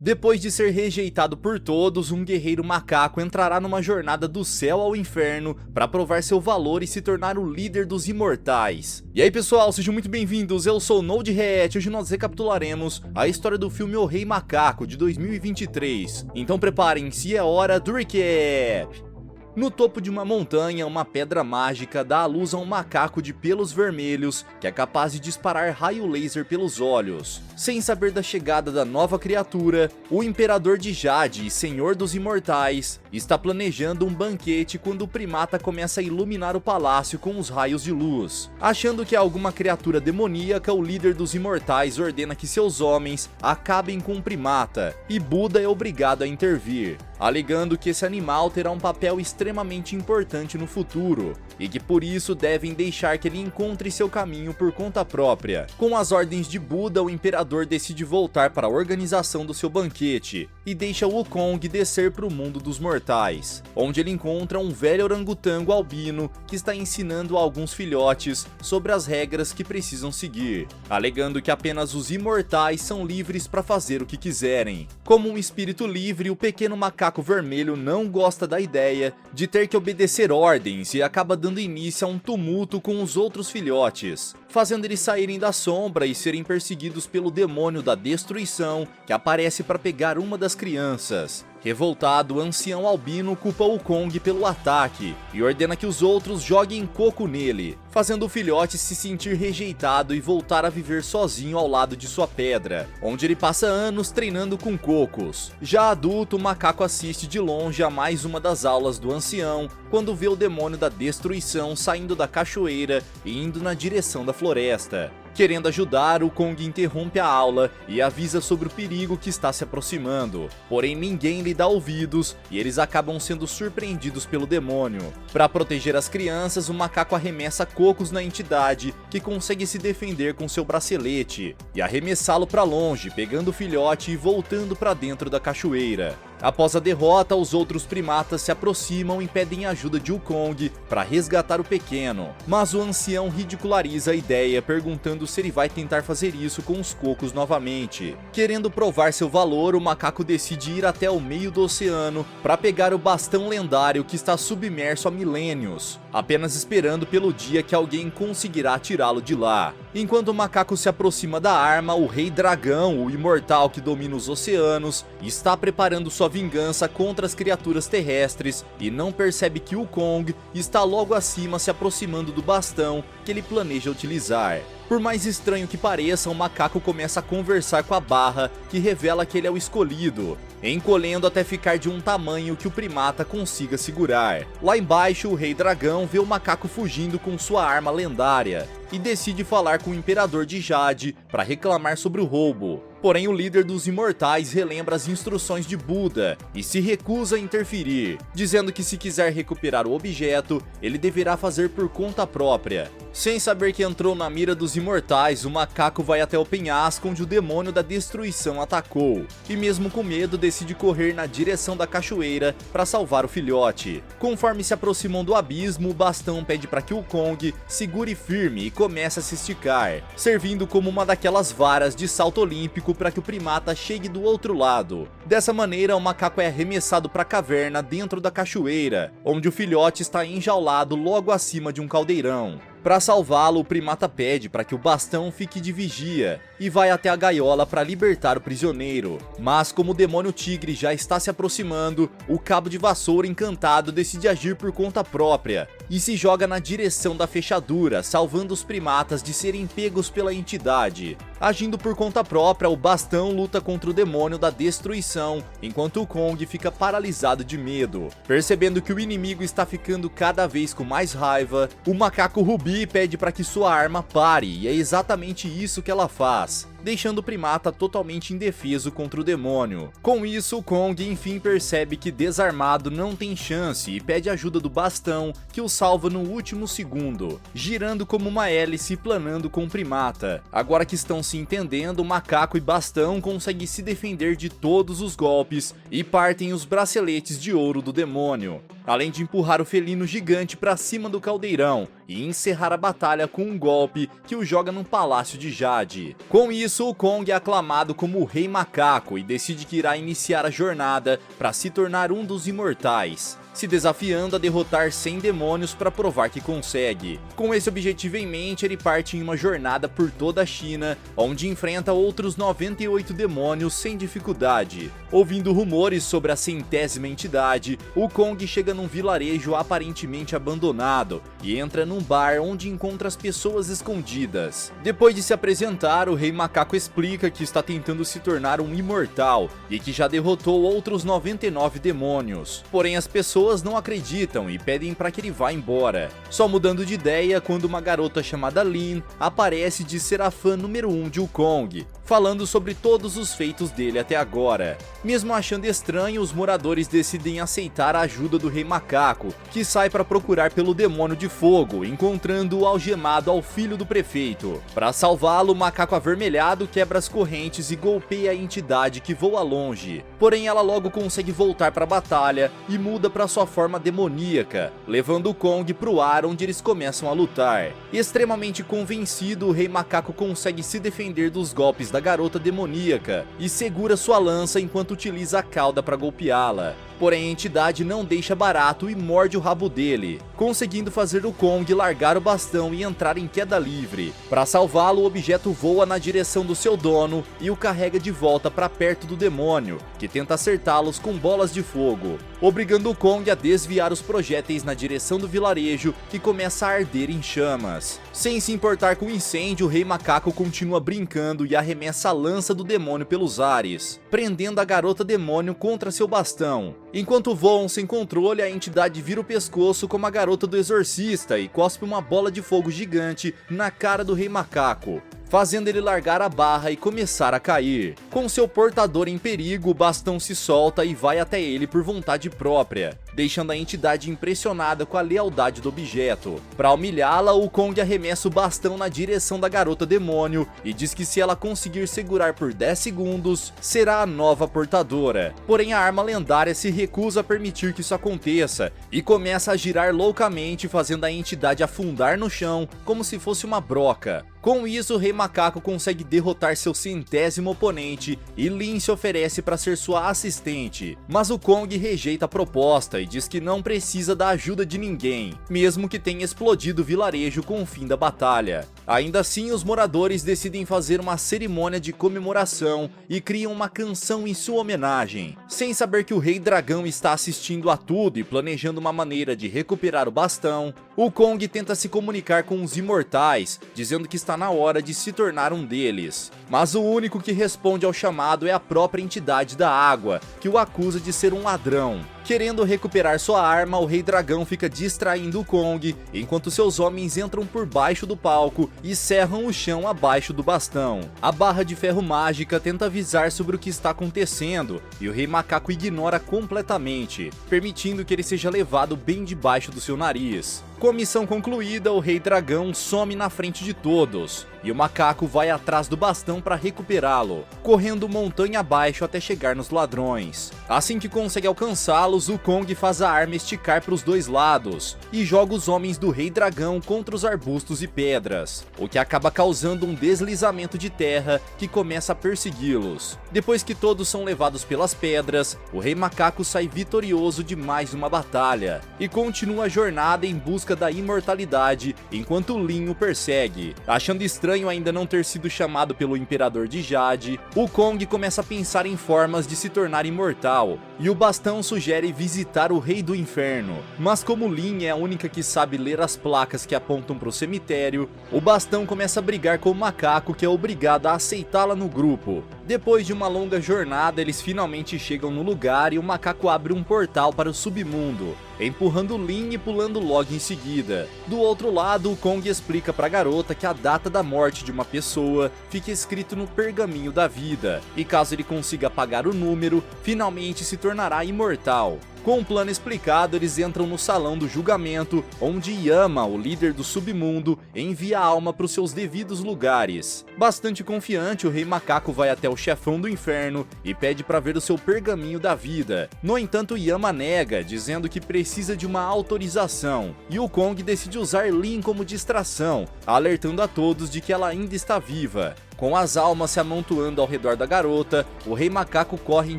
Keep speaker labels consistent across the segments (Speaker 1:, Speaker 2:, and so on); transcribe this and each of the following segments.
Speaker 1: Depois de ser rejeitado por todos, um guerreiro macaco entrará numa jornada do céu ao inferno para provar seu valor e se tornar o líder dos imortais. E aí pessoal, sejam muito bem-vindos, eu sou o Node React e hoje nós recapitularemos a história do filme O Rei Macaco de 2023. Então preparem-se, é hora do recap! No topo de uma montanha, uma pedra mágica dá à luz a um macaco de pelos vermelhos que é capaz de disparar raio laser pelos olhos. Sem saber da chegada da nova criatura, o Imperador de Jade e Senhor dos Imortais está planejando um banquete quando o primata começa a iluminar o palácio com os raios de luz. Achando que é alguma criatura demoníaca, o líder dos imortais ordena que seus homens acabem com o primata, e Buda é obrigado a intervir, alegando que esse animal terá um papel extremamente importante no futuro, e que por isso devem deixar que ele encontre seu caminho por conta própria. Com as ordens de Buda, o Imperador decide voltar para a organização do seu banquete, e deixa Wukong descer para o mundo dos mortais, onde ele encontra um velho orangotango albino que está ensinando a alguns filhotes sobre as regras que precisam seguir, alegando que apenas os imortais são livres para fazer o que quiserem. Como um espírito livre, o pequeno macaco vermelho não gosta da ideia de ter que obedecer ordens e acaba dando início a um tumulto com os outros filhotes, fazendo eles saírem da sombra e serem perseguidos pelo demônio da destruição que aparece para pegar uma das crianças. Revoltado, o ancião albino culpa Wukong pelo ataque e ordena que os outros joguem coco nele, fazendo o filhote se sentir rejeitado e voltar a viver sozinho ao lado de sua pedra, onde ele passa anos treinando com cocos. Já adulto, o macaco assiste de longe a mais uma das aulas do ancião quando vê o demônio da destruição saindo da cachoeira e indo na direção da floresta. Querendo ajudar, Wukong interrompe a aula e avisa sobre o perigo que está se aproximando, porém ninguém lhe dá ouvidos e eles acabam sendo surpreendidos pelo demônio. Para proteger as crianças, o macaco arremessa cocos na entidade, que consegue se defender com seu bracelete e arremessá-lo para longe, pegando o filhote e voltando para dentro da cachoeira. Após a derrota, os outros primatas se aproximam e pedem ajuda de Wukong para resgatar o pequeno, mas o ancião ridiculariza a ideia, perguntando se ele vai tentar fazer isso com os cocos novamente. Querendo provar seu valor, o macaco decide ir até o meio do oceano para pegar o bastão lendário que está submerso há milênios, apenas esperando pelo dia que alguém conseguirá tirá-lo de lá. Enquanto o macaco se aproxima da arma, o Rei Dragão, o imortal que domina os oceanos, está preparando sua vingança contra as criaturas terrestres e não percebe que Wukong está logo acima, se aproximando do bastão que ele planeja utilizar. Por mais estranho que pareça, o macaco começa a conversar com a barra, que revela que ele é o escolhido, encolhendo até ficar de um tamanho que o primata consiga segurar. Lá embaixo, o Rei Dragão vê o macaco fugindo com sua arma lendária e decide falar com o Imperador de Jade para reclamar sobre o roubo. Porém, o líder dos imortais relembra as instruções de Buda e se recusa a interferir, dizendo que se quiser recuperar o objeto, ele deverá fazer por conta própria. Sem saber que entrou na mira dos imortais, o macaco vai até o penhasco onde o demônio da destruição atacou, e mesmo com medo decide correr na direção da cachoeira para salvar o filhote. Conforme se aproximam do abismo, o bastão pede para que Wukong segure firme e comece a se esticar, servindo como uma daquelas varas de salto olímpico para que o primata chegue do outro lado. Dessa maneira, o macaco é arremessado para a caverna dentro da cachoeira, onde o filhote está enjaulado logo acima de um caldeirão. Para salvá-lo, o primata pede para que o bastão fique de vigia e vai até a gaiola para libertar o prisioneiro. Mas como o demônio tigre já está se aproximando, o cabo de vassoura encantado decide agir por conta própria e se joga na direção da fechadura, salvando os primatas de serem pegos pela entidade. Agindo por conta própria, o bastão luta contra o demônio da destruição, enquanto Wukong fica paralisado de medo. Percebendo que o inimigo está ficando cada vez com mais raiva, o macaco Rubi pede para que sua arma pare, e é exatamente isso que ela faz, deixando o primata totalmente indefeso contra o demônio. Com isso, Wukong enfim percebe que desarmado não tem chance e pede ajuda do bastão, que o salva no último segundo, girando como uma hélice e planando com o primata. Agora que estão se entendendo, o macaco e bastão conseguem se defender de todos os golpes e partem os braceletes de ouro do demônio. além de empurrar o felino gigante para cima do caldeirão e encerrar a batalha com um golpe que o joga num palácio de Jade. Com isso, o Kong é aclamado como o Rei Macaco e decide que irá iniciar a jornada para se tornar um dos imortais, se desafiando a derrotar 100 demônios para provar que consegue. Com esse objetivo em mente, ele parte em uma jornada por toda a China, onde enfrenta outros 98 demônios sem dificuldade. Ouvindo rumores sobre a 100ª entidade, o Kong chega num vilarejo aparentemente abandonado e entra num bar onde encontra as pessoas escondidas. Depois de se apresentar, o Rei Macaco explica que está tentando se tornar um imortal e que já derrotou outros 99 demônios. Porém, as pessoas não acreditam e pedem para que ele vá embora. Só mudando de ideia quando uma garota chamada Lin aparece de ser a fã número 1 de Wukong, falando sobre todos os feitos dele até agora. Mesmo achando estranho, os moradores decidem aceitar a ajuda do Rei Macaco, que sai para procurar pelo demônio de fogo, encontrando-o algemado ao filho do prefeito. Para salvá-lo, o macaco avermelhado quebra as correntes e golpeia a entidade que voa longe. Porém, ela logo consegue voltar para a batalha e muda para sua forma demoníaca, levando o Kong para o ar, onde eles começam a lutar. Extremamente convencido, o Rei Macaco consegue se defender dos golpes da garota demoníaca e segura sua lança enquanto utiliza a cauda para golpeá-la. Porém, a entidade não deixa barato e morde o rabo dele, conseguindo fazer o Kong largar o bastão e entrar em queda livre. Para salvá-lo, o objeto voa na direção do seu dono e o carrega de volta para perto do demônio, que tenta acertá-los com bolas de fogo, obrigando o Kong a desviar os projéteis na direção do vilarejo, que começa a arder em chamas. Sem se importar com o incêndio, o Rei Macaco continua brincando e arremessa a lança do demônio pelos ares, prendendo a garota demônio contra seu bastão. Enquanto voam sem controle, a entidade vira o pescoço como a garota do exorcista e cospe uma bola de fogo gigante na cara do Rei Macaco, fazendo ele largar a barra e começar a cair. Com seu portador em perigo, o bastão se solta e vai até ele por vontade própria, deixando a entidade impressionada com a lealdade do objeto. Para humilhá-la, o Kong arremessa o bastão na direção da garota demônio e diz que se ela conseguir segurar por 10 segundos, será a nova portadora. Porém, a arma lendária se recusa a permitir que isso aconteça e começa a girar loucamente, fazendo a entidade afundar no chão como se fosse uma broca. Com isso, o Rei Macaco consegue derrotar seu 100º oponente e Lin se oferece para ser sua assistente, mas o Kong rejeita a proposta e diz que não precisa da ajuda de ninguém, mesmo que tenha explodido o vilarejo com o fim da batalha. Ainda assim, os moradores decidem fazer uma cerimônia de comemoração e criam uma canção em sua homenagem. Sem saber que o Rei Dragão está assistindo a tudo e planejando uma maneira de recuperar o bastão, o Kong tenta se comunicar com os imortais, dizendo que está na hora de se tornar um deles. Mas o único que responde ao chamado é a própria entidade da água, que o acusa de ser um ladrão. Querendo recuperar sua arma, o Rei Dragão fica distraindo o Kong, enquanto seus homens entram por baixo do palco e serram o chão abaixo do bastão. A barra de ferro mágica tenta avisar sobre o que está acontecendo, e o Rei Macaco ignora completamente, permitindo que ele seja levado bem debaixo do seu nariz. Com a missão concluída, o Rei Dragão some na frente de todos, e o macaco vai atrás do bastão para recuperá-lo, correndo montanha abaixo até chegar nos ladrões. Assim que consegue alcançá-los, o Kong faz a arma esticar para os dois lados e joga os homens do Rei Dragão contra os arbustos e pedras, o que acaba causando um deslizamento de terra que começa a persegui-los. Depois que todos são levados pelas pedras, o Rei Macaco sai vitorioso de mais uma batalha e continua a jornada em busca da imortalidade, enquanto Lin o persegue. Achando estranho ainda não ter sido chamado pelo Imperador de Jade, o Kong começa a pensar em formas de se tornar imortal, e o bastão sugere visitar o Rei do Inferno. Mas como Lin é a única que sabe ler as placas que apontam para o cemitério, o bastão começa a brigar com o macaco, que é obrigado a aceitá-la no grupo. Depois de uma longa jornada, eles finalmente chegam no lugar e o macaco abre um portal para o submundo, empurrando Lin e pulando logo em seguida. Do outro lado, o Kong explica para a garota que a data da morte de uma pessoa fica escrito no pergaminho da vida, e caso ele consiga apagar o número, finalmente se tornará imortal. Com o plano explicado, eles entram no salão do julgamento, onde Yama, o líder do submundo, envia a alma para os seus devidos lugares. Bastante confiante, o Rei Macaco vai até o chefão do inferno e pede para ver o seu pergaminho da vida. No entanto, Yama nega, dizendo que precisa de uma autorização, e o Kong decide usar Lin como distração, alertando a todos de que ela ainda está viva. Com as almas se amontoando ao redor da garota, o Rei Macaco corre em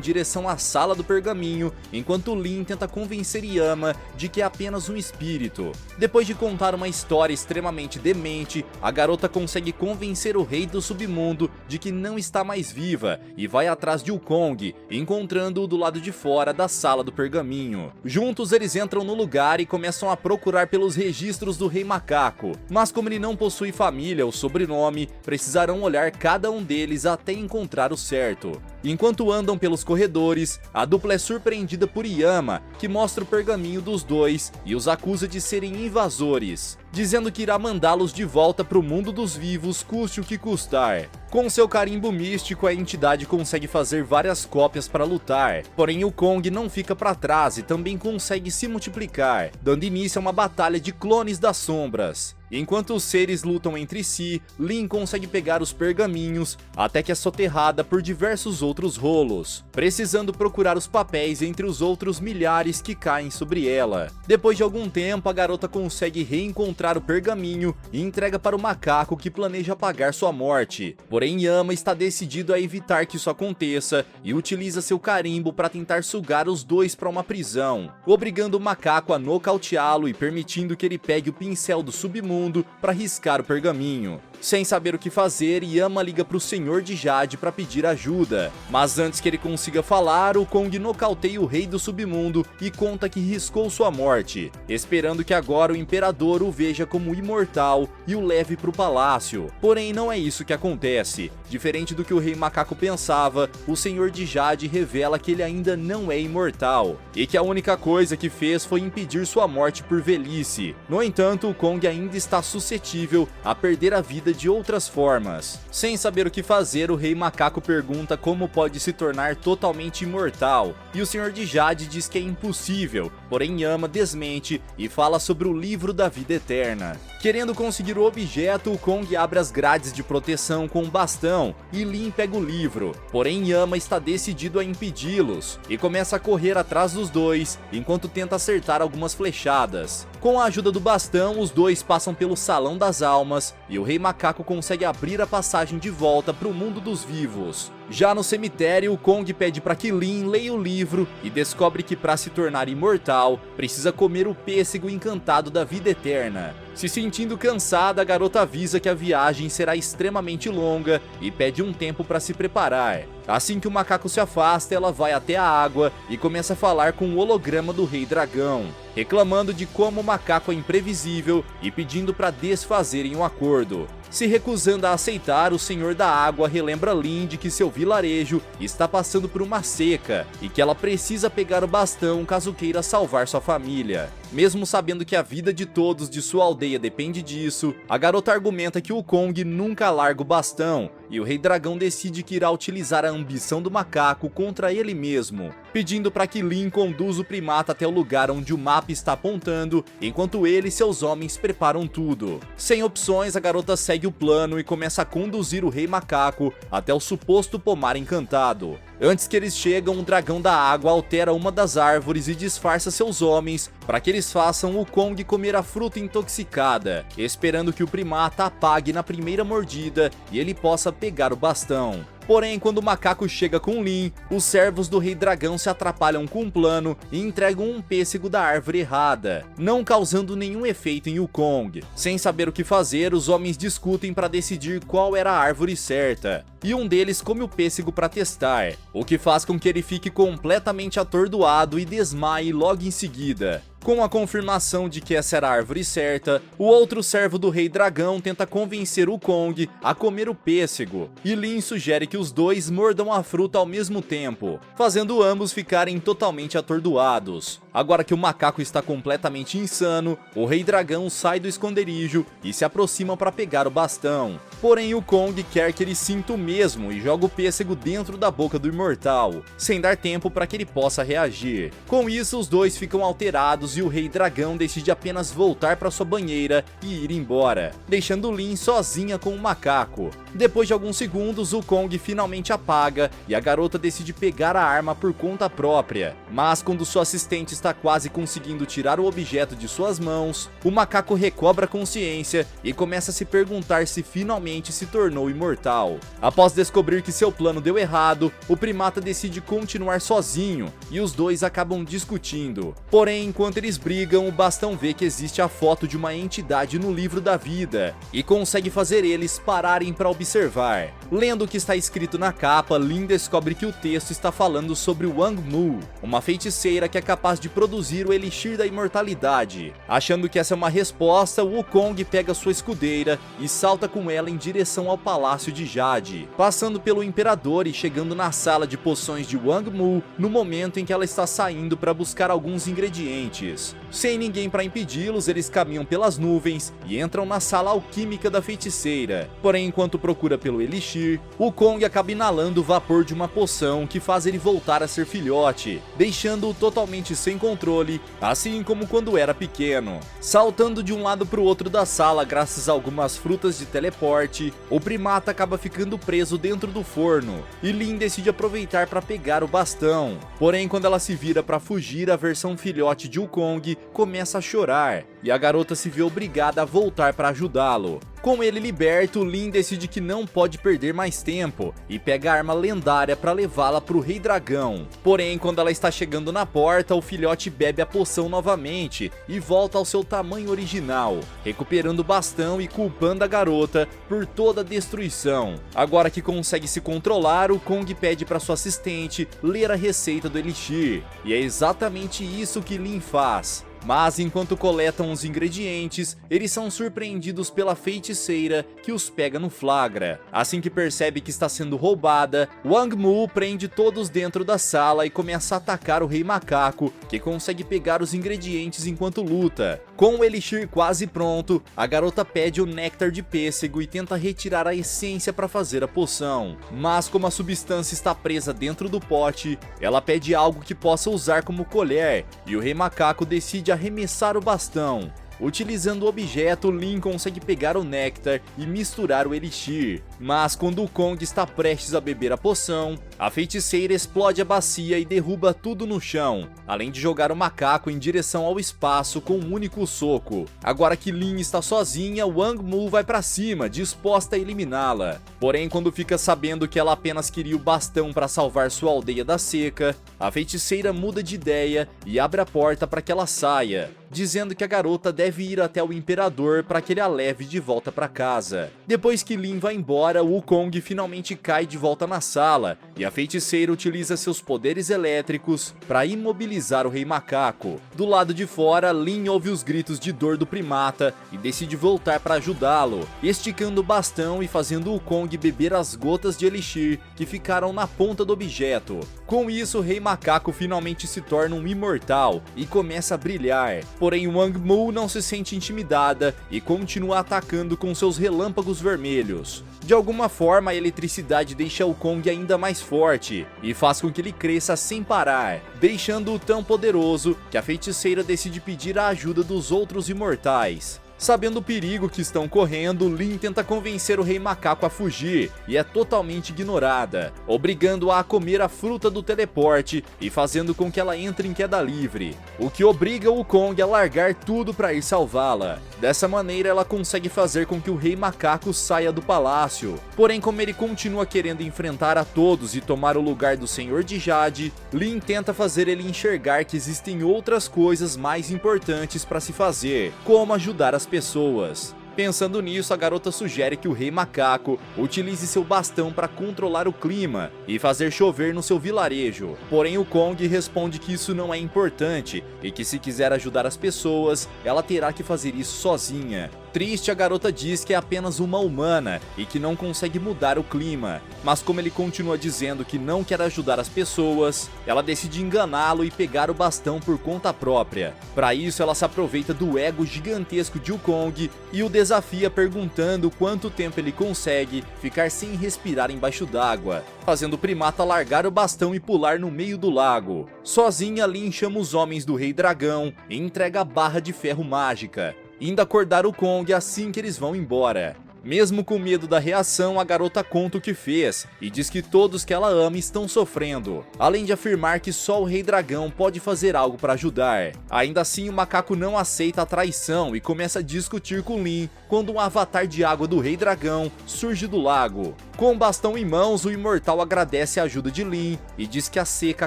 Speaker 1: direção à sala do pergaminho, enquanto Lin tenta convencer Yama de que é apenas um espírito. Depois de contar uma história extremamente demente, a garota consegue convencer o Rei do Submundo de que não está mais viva e vai atrás de Wukong, encontrando-o do lado de fora da sala do pergaminho. Juntos eles entram no lugar e começam a procurar pelos registros do Rei Macaco, mas como ele não possui família ou sobrenome, precisarão olhar cada um deles até encontrar o certo. Enquanto andam pelos corredores, a dupla é surpreendida por Yama, que mostra o pergaminho dos dois e os acusa de serem invasores, dizendo que irá mandá-los de volta para o mundo dos vivos, custe o que custar. Com seu carimbo místico, a entidade consegue fazer várias cópias para lutar, porém o Kong não fica para trás e também consegue se multiplicar, dando início a uma batalha de clones das sombras. Enquanto os seres lutam entre si, Lin consegue pegar os pergaminhos, até que é soterrada por diversos outros rolos, precisando procurar os papéis entre os outros milhares que caem sobre ela. Depois de algum tempo, a garota consegue reencontrar o pergaminho e entrega para o macaco, que planeja apagar sua morte. Porém, Yama está decidido a evitar que isso aconteça e utiliza seu carimbo para tentar sugar os dois para uma prisão, obrigando o macaco a nocauteá-lo e permitindo que ele pegue o pincel do submundo para riscar o pergaminho. Sem saber o que fazer, Yama liga para o Senhor de Jade para pedir ajuda, mas antes que ele consiga falar, o Kong nocauteia o Rei do Submundo e conta que riscou sua morte, esperando que agora o Imperador o veja como imortal e o leve para o palácio. Porém, não é isso que acontece. Diferente do que o Rei Macaco pensava, o Senhor de Jade revela que ele ainda não é imortal, e que a única coisa que fez foi impedir sua morte por velhice. No entanto, o Kong ainda está suscetível a perder a vida de outras formas. Sem saber o que fazer, o Rei Macaco pergunta como pode se tornar totalmente imortal, e o Senhor de Jade diz que é impossível, porém Yama desmente e fala sobre o livro da vida eterna. Querendo conseguir o objeto, o Kong abre as grades de proteção com um bastão e Lin pega o livro, porém Yama está decidido a impedi-los e começa a correr atrás dos dois enquanto tenta acertar algumas flechadas. Com a ajuda do bastão, os dois passam pelo Salão das Almas e o Rei Macaco consegue abrir a passagem de volta para o mundo dos vivos. Já no cemitério, o Kong pede para que Lin leia o livro e descobre que para se tornar imortal, precisa comer o pêssego encantado da vida eterna. Se sentindo cansada, a garota avisa que a viagem será extremamente longa e pede um tempo para se preparar. Assim que o macaco se afasta, ela vai até a água e começa a falar com o holograma do Rei Dragão, reclamando de como o macaco é imprevisível e pedindo para desfazerem o acordo. Se recusando a aceitar, o Senhor da Água relembra Lin de que seu vilarejo está passando por uma seca e que ela precisa pegar o bastão caso queira salvar sua família. Mesmo sabendo que a vida de todos de sua aldeia depende disso, a garota argumenta que o Kong nunca larga o bastão e o Rei Dragão decide que irá utilizar a ambição do macaco contra ele mesmo, pedindo para que Lin conduza o primata até o lugar onde o mapa está apontando, enquanto ele e seus homens preparam tudo. Sem opções, a garota segue o plano e começa a conduzir o Rei Macaco até o suposto pomar encantado. Antes que eles chegam, o Dragão da Água altera uma das árvores e disfarça seus homens para que eles façam o Kong comer a fruta intoxicada, esperando que o primata apague na primeira mordida e ele possa pegar o bastão. Porém, quando o macaco chega com Lin, os servos do Rei Dragão se atrapalham com o plano e entregam um pêssego da árvore errada, não causando nenhum efeito em Wukong. Sem saber o que fazer, os homens discutem para decidir qual era a árvore certa, e um deles come o pêssego para testar, o que faz com que ele fique completamente atordoado e desmaie logo em seguida. Com a confirmação de que essa era a árvore certa, o outro servo do Rei Dragão tenta convencer o Kong a comer o pêssego, e Lin sugere que os dois mordam a fruta ao mesmo tempo, fazendo ambos ficarem totalmente atordoados. Agora que o macaco está completamente insano, o Rei Dragão sai do esconderijo e se aproxima para pegar o bastão. Porém, o Kong quer que ele sinta o mesmo e joga o pêssego dentro da boca do imortal, sem dar tempo para que ele possa reagir. Com isso, os dois ficam alterados e o Rei Dragão decide apenas voltar para sua banheira e ir embora, deixando Lin sozinha com o macaco. Depois de alguns segundos, o Kong finalmente apaga e a garota decide pegar a arma por conta própria. Mas quando sua assistente está quase conseguindo tirar o objeto de suas mãos, o macaco recobra a consciência e começa a se perguntar se finalmente se tornou imortal. Após descobrir que seu plano deu errado, o primata decide continuar sozinho e os dois acabam discutindo. Porém, enquanto eles brigam, o bastão vê que existe a foto de uma entidade no livro da vida e consegue fazer eles pararem para observar. Lendo o que está escrito na capa, Lin descobre que o texto está falando sobre Wang Mu, uma feiticeira que é capaz de produzir o elixir da imortalidade. Achando que essa é uma resposta, o Wukong pega sua escudeira e salta com ela em direção ao Palácio de Jade, passando pelo Imperador e chegando na sala de poções de Wang Mu no momento em que ela está saindo para buscar alguns ingredientes. Sem ninguém para impedi-los, eles caminham pelas nuvens e entram na sala alquímica da feiticeira. Porém, enquanto procura pelo elixir, o Kong acaba inalando o vapor de uma poção que faz ele voltar a ser filhote, deixando-o totalmente sem controle, assim como quando era pequeno. Saltando de um lado para o outro da sala graças a algumas frutas de teleporte, o primata acaba ficando preso dentro do forno, e Lin decide aproveitar para pegar o bastão. Porém, quando ela se vira para fugir, a versão filhote de Wukong começa a chorar, e a garota se vê obrigada a voltar para ajudá-lo. Com ele liberto, Lin decide que não pode perder mais tempo e pega a arma lendária para levá-la para o Rei Dragão. Porém, quando ela está chegando na porta, o filhote bebe a poção novamente e volta ao seu tamanho original, recuperando o bastão e culpando a garota por toda a destruição. Agora que consegue se controlar, o Kong pede para sua assistente ler a receita do elixir, e é exatamente isso que Lin faz. Mas enquanto coletam os ingredientes, eles são surpreendidos pela feiticeira que os pega no flagra. Assim que percebe que está sendo roubada, Wang Mu prende todos dentro da sala e começa a atacar o Rei Macaco, que consegue pegar os ingredientes enquanto luta. Com o elixir quase pronto, a garota pede o néctar de pêssego e tenta retirar a essência para fazer a poção. Mas como a substância está presa dentro do pote, ela pede algo que possa usar como colher, e o Rei Macaco decide arremessar o bastão. Utilizando o objeto, Lin consegue pegar o néctar e misturar o elixir. Mas quando o Kong está prestes a beber a poção, a feiticeira explode a bacia e derruba tudo no chão, além de jogar o macaco em direção ao espaço com um único soco. Agora que Lin está sozinha, Wang Mu vai pra cima, disposta a eliminá-la. Porém, quando fica sabendo que ela apenas queria o bastão para salvar sua aldeia da seca, a feiticeira muda de ideia e abre a porta para que ela saia, dizendo que a garota deve ir até o Imperador para que ele a leve de volta para casa. Depois que Lin vai embora, o Wukong finalmente cai de volta na sala, e a feiticeira utiliza seus poderes elétricos para imobilizar o Rei Macaco. Do lado de fora, Lin ouve os gritos de dor do primata e decide voltar para ajudá-lo, esticando o bastão e fazendo o Kong beber as gotas de elixir que ficaram na ponta do objeto. Com isso, o Rei Macaco finalmente se torna um imortal e começa a brilhar. Porém, Wang Mu não se sente intimidada e continua atacando com seus relâmpagos vermelhos. De alguma forma, a eletricidade deixa o Kong ainda mais forte e faz com que ele cresça sem parar, deixando-o tão poderoso que a feiticeira decide pedir a ajuda dos outros imortais. Sabendo o perigo que estão correndo, Lin tenta convencer o Rei Macaco a fugir e é totalmente ignorada, obrigando-a a comer a fruta do teleporte e fazendo com que ela entre em queda livre, o que obriga o Kong a largar tudo para ir salvá-la. Dessa maneira, ela consegue fazer com que o Rei Macaco saia do palácio. Porém, como ele continua querendo enfrentar a todos e tomar o lugar do Senhor de Jade, Lin tenta fazer ele enxergar que existem outras coisas mais importantes para se fazer, como ajudar as pessoas. Pensando nisso, a garota sugere que o Rei Macaco utilize seu bastão para controlar o clima e fazer chover no seu vilarejo. Porém, o Kong responde que isso não é importante e que se quiser ajudar as pessoas, ela terá que fazer isso sozinha. Triste, a garota diz que é apenas uma humana e que não consegue mudar o clima, mas como ele continua dizendo que não quer ajudar as pessoas, ela decide enganá-lo e pegar o bastão por conta própria. Para isso, ela se aproveita do ego gigantesco de Wukong e o desafia perguntando quanto tempo ele consegue ficar sem respirar embaixo d'água, fazendo o primata largar o bastão e pular no meio do lago. Sozinha, Lin chama os homens do Rei Dragão e entrega a barra de ferro mágica, indo acordar o Kong assim que eles vão embora. Mesmo com medo da reação, a garota conta o que fez e diz que todos que ela ama estão sofrendo, além de afirmar que só o Rei Dragão pode fazer algo para ajudar. Ainda assim, o macaco não aceita a traição e começa a discutir com Lin quando um avatar de água do Rei Dragão surge do lago. Com o bastão em mãos, o imortal agradece a ajuda de Lin e diz que a seca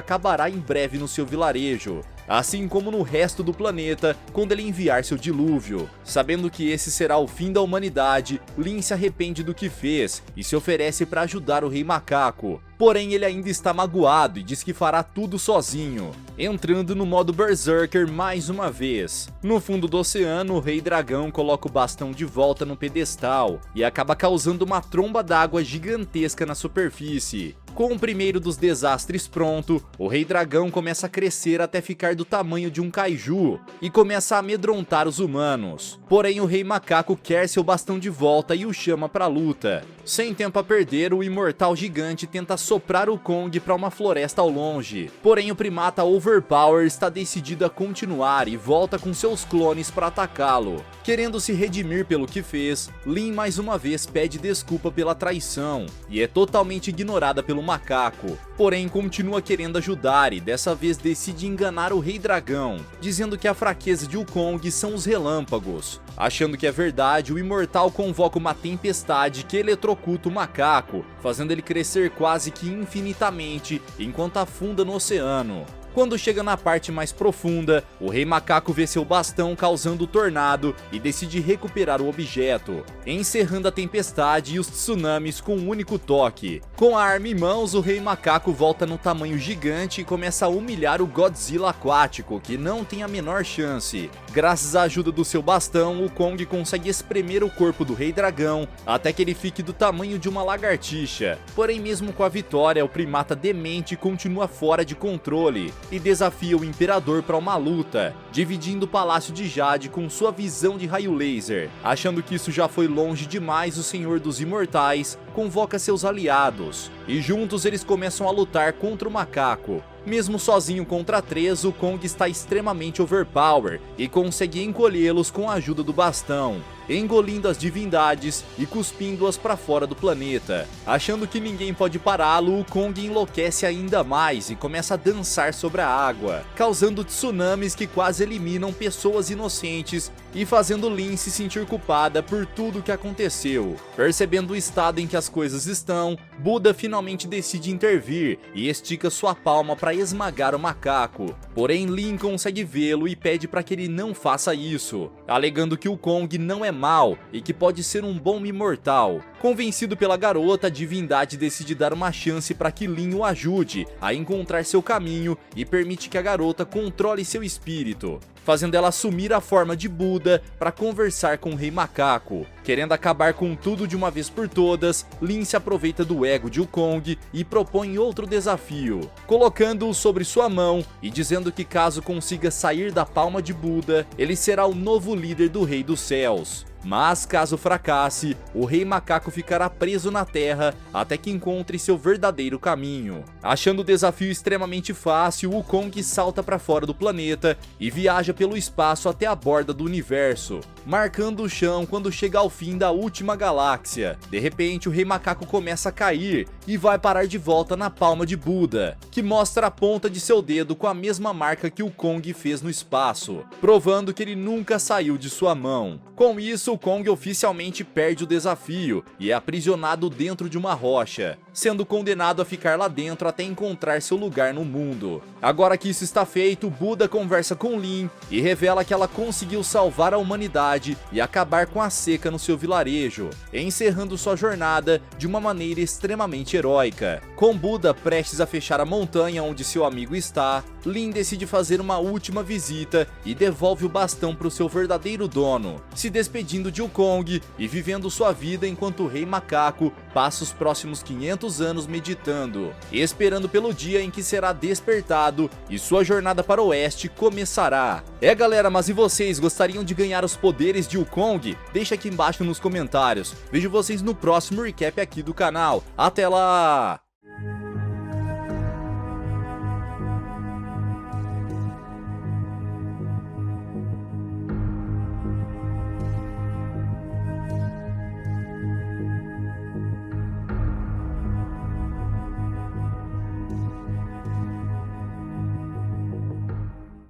Speaker 1: acabará em breve no seu vilarejo, assim como no resto do planeta quando ele enviar seu dilúvio. Sabendo que esse será o fim da humanidade, Lin se arrepende do que fez e se oferece para ajudar o Rei Macaco. Porém, ele ainda está magoado e diz que fará tudo sozinho, entrando no modo Berserker mais uma vez. No fundo do oceano, o Rei Dragão coloca o bastão de volta no pedestal e acaba causando uma tromba d'água gigantesca na superfície. Com o primeiro dos desastres pronto, o Rei Dragão começa a crescer até ficar do tamanho de um kaiju e começa a amedrontar os humanos. Porém, o Rei Macaco quer seu bastão de volta e o chama para luta. Sem tempo a perder, o imortal gigante tenta soprar o Kong para uma floresta ao longe. Porém, o primata Overpower está decidido a continuar e volta com seus clones para atacá-lo. Querendo se redimir pelo que fez, Lin mais uma vez pede desculpa pela traição e é totalmente ignorada pelo macaco. Porém, continua querendo ajudar e dessa vez decide enganar o Rei Dragão, dizendo que a fraqueza de Wukong são os relâmpagos. Achando que é verdade, o imortal convoca uma tempestade que eletrocuta o macaco, fazendo ele crescer quase que infinitamente enquanto afunda no oceano. Quando chega na parte mais profunda, o Rei Macaco vê seu bastão causando o tornado e decide recuperar o objeto, encerrando a tempestade e os tsunamis com um único toque. Com a arma em mãos, o Rei Macaco volta no tamanho gigante e começa a humilhar o Godzilla aquático, que não tem a menor chance. Graças à ajuda do seu bastão, o Kong consegue espremer o corpo do Rei Dragão até que ele fique do tamanho de uma lagartixa. Porém, mesmo com a vitória, o primata demente continua fora de controle e desafia o Imperador para uma luta, dividindo o Palácio de Jade com sua visão de raio laser. Achando que isso já foi longe demais, o Senhor dos Imortais convoca seus aliados, e juntos eles começam a lutar contra o macaco. Mesmo sozinho contra 3, o Kong está extremamente overpower e consegue encolhê-los com a ajuda do bastão, engolindo as divindades e cuspindo-as para fora do planeta. Achando que ninguém pode pará-lo, o Kong enlouquece ainda mais e começa a dançar sobre a água, causando tsunamis que quase eliminam pessoas inocentes e fazendo Lin se sentir culpada por tudo o que aconteceu. Percebendo o estado em que as coisas estão, Buda finalmente decide intervir e estica sua palma para esmagar o macaco. Porém, Lin consegue vê-lo e pede para que ele não faça isso, alegando que o Kong não é mau e que pode ser um bom imortal. Convencido pela garota, a divindade decide dar uma chance para que Lin o ajude a encontrar seu caminho e permite que a garota controle seu espírito, fazendo ela assumir a forma de Buda para conversar com o Rei Macaco. Querendo acabar com tudo de uma vez por todas, Lin se aproveita do ego de Wukong e propõe outro desafio, colocando-o sobre sua mão e dizendo que caso consiga sair da palma de Buda, ele será o novo líder do Rei dos Céus. Mas caso fracasse, o Rei Macaco ficará preso na Terra até que encontre seu verdadeiro caminho. Achando o desafio extremamente fácil, o Wukong salta para fora do planeta e viaja pelo espaço até a borda do universo, marcando o chão quando chega ao fim da última galáxia. De repente, o Rei Macaco começa a cair e vai parar de volta na palma de Buda, que mostra a ponta de seu dedo com a mesma marca que o Kong fez no espaço, provando que ele nunca saiu de sua mão. Com isso, o Kong oficialmente perde o desafio e é aprisionado dentro de uma rocha. sendo condenado a ficar lá dentro até encontrar seu lugar no mundo. Agora que isso está feito, Buda conversa com Lin e revela que ela conseguiu salvar a humanidade e acabar com a seca no seu vilarejo, encerrando sua jornada de uma maneira extremamente heróica. Com Buda prestes a fechar a montanha onde seu amigo está, Lin decide fazer uma última visita e devolve o bastão para o seu verdadeiro dono, se despedindo de Wukong e vivendo sua vida enquanto o Rei Macaco passa os próximos 500 anos meditando, esperando pelo dia em que será despertado e sua jornada para o oeste começará. Galera, mas e vocês, gostariam de ganhar os poderes de Wukong? Deixa aqui embaixo nos comentários. Vejo vocês no próximo recap aqui do canal. Até lá!